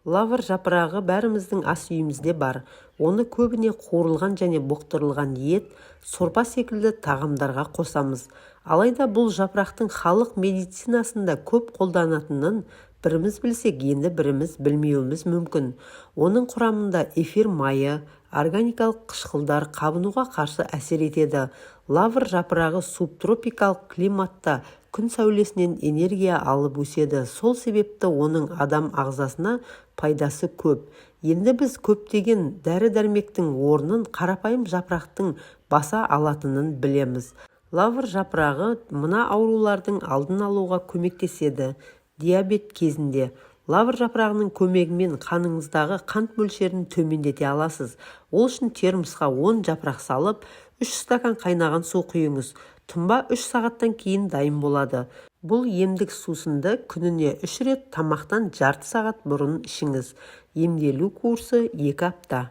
Лавр жапырағы бәріміздің ас үйімізде бар. Оны көбіне қуырылған және бұқтырылған ет, сорпа секілді тағамдарға қосамыз. Алайда бұл жапырақтың халық медицинасында көп қолданатынын біріміз білсек, енді біріміз білмеуіміз мүмкін. Оның құрамында эфир майы, органикалық қышқылдар қабынуға қарсы әсер етеді. Лавр жапырағы субтропикалық климатта күн сәулесінен энергия алып өседі. Сол себепті оның адам ағзасына пайдасы көп. Енді біз көптеген дәрі-дәрмектің орнын қарапайым жапырақтың баса алатынын білеміз. Лавр жапырағы мына аурулардың алдын алуға көмектеседі. Диабет кезінде лавр жапырағының көмегімен қаныңыздағы қант мөлшерін төмендете аласыз. Ол үшін термосқа 10 жапырақ салып, 3 стакан қайнаған су құйыңыз. Тұнба 3 сағаттан кейін дайын болады. Бұл емдік сусынды күніне 3 рет тамақтан жарты сағат бұрын ішіңіз. Емделу курсы 2 апта.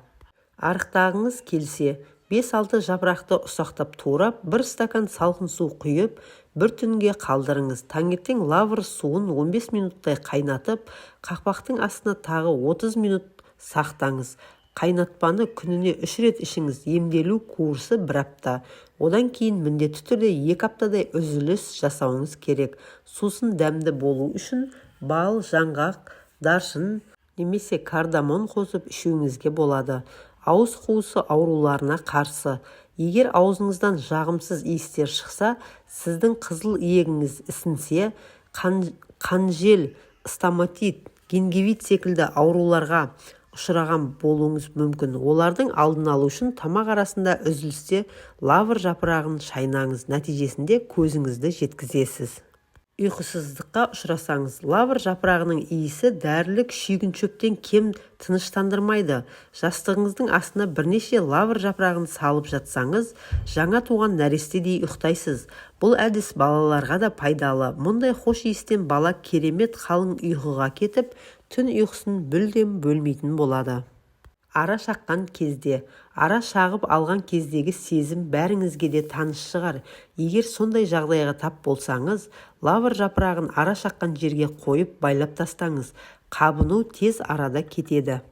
Арықтағыңыз келсе, 5-6 жапырақты ұсақтап турап, 1 стакан салқын су құйып, бір түнге қалдырыңыз. Таңертең лавр суын 15 минуттай қайнатып, қақпақтың астына тағы 30 минут сақтаңыз. Қайнатпаны күніне 3 рет ішіңіз. Емделу курсы 1 апта. Одан кейін міндетті түрде 2 аптадай үзіліс жасауыңыз керек. Сусын дәмді болу үшін бал, жаңғақ, даршын немесе кардамон қосып ішуіңізге болады. Ауыз қуысы ауруларына қарсы. Егер аузыңыздан жағымсыз иістер шықса, сіздің қызыл иегіңіз ісінсе, қанжел, стоматит, гингивит секілді ауруларға ұшыраған болуыңыз мүмкін. Олардың алдын алу үшін тамақ арасында үзілісте лавр жапырағын шайнаңыз. Нәтижесінде көзіңізді жеткізесіз. Ұйқысыздыққа ұшырасаңыз, лавр жапырағының иісі дәрілік шүйгіншөптен кем тыныштандырмайды. Жастығыңыздың астына бірнеше лавр жапырағын салып жатсаңыз, жаңа туған нәрестедей ұйықтайсыз. Бұл әдіс балаларға да пайдалы. Мұндай хош иістен бала керемет қалың ұйқыға кетіп, түн ұйқысын мүлдем бөлмейтін болады. Ара шаққан кезде, ара шағып алған кездегі сезім бәріңізге де таныс шығар. Егер сондай жағдайға тап болсаңыз, лавр жапырағын ара шаққан жерге қойып байлап тастаңыз. Қабыну тез арада кетеді.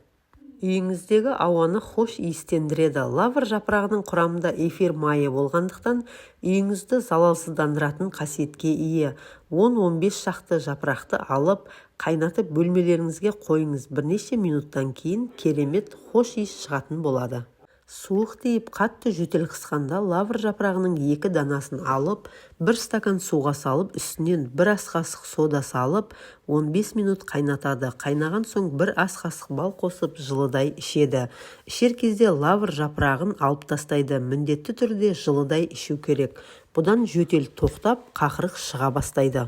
Үйіңіздегі ауаны хош иістендіреді. Лавр жапырағының құрамында эфир майы болғандықтан үйіңізді залалсыздандыратын қасиетке ие. 10-15 шақты жапырақты алып, қайнатып бөлмелеріңізге қойыңыз. Бірнеше минуттан кейін керемет хош иіс шығатын болады. Суық тиіп қатты жөтел қысқанда лавр жапырағының 2 данасын алып, 1 стакан суға салып, үстінен 1 ас қасық сода салып, 15 минут қайнатады. Қайнаған соң 1 ас қасық бал қосып жылыдай ішеді. Ішер кезде лавр жапырағын алып тастайды. Міндетті түрде жылыдай ішу керек. Бұдан жөтел тоқтап, қақырық шыға бастайды.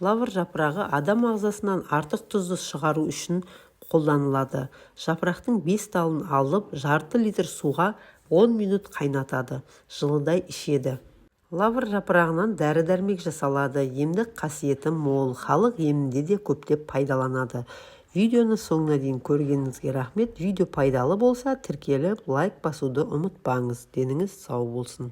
Лавр жапырағы адам ағзасынан артық тұзды шығару үшін қолданылады. Жапырақтың 5 талын алып, жарты литр суға 10 минут қайнатады. Жылыдай ішеді. Лавр жапырағынан дәрі-дәрмек жасалады. Емдік қасиеті мол. Халық емінде де көптеп пайдаланады. Видеоны соңына дейін көргеніңізге рахмет. Видео пайдалы болса, тіркеліп, лайк басуды ұмытпаңыз. Деніңіз сау болсын.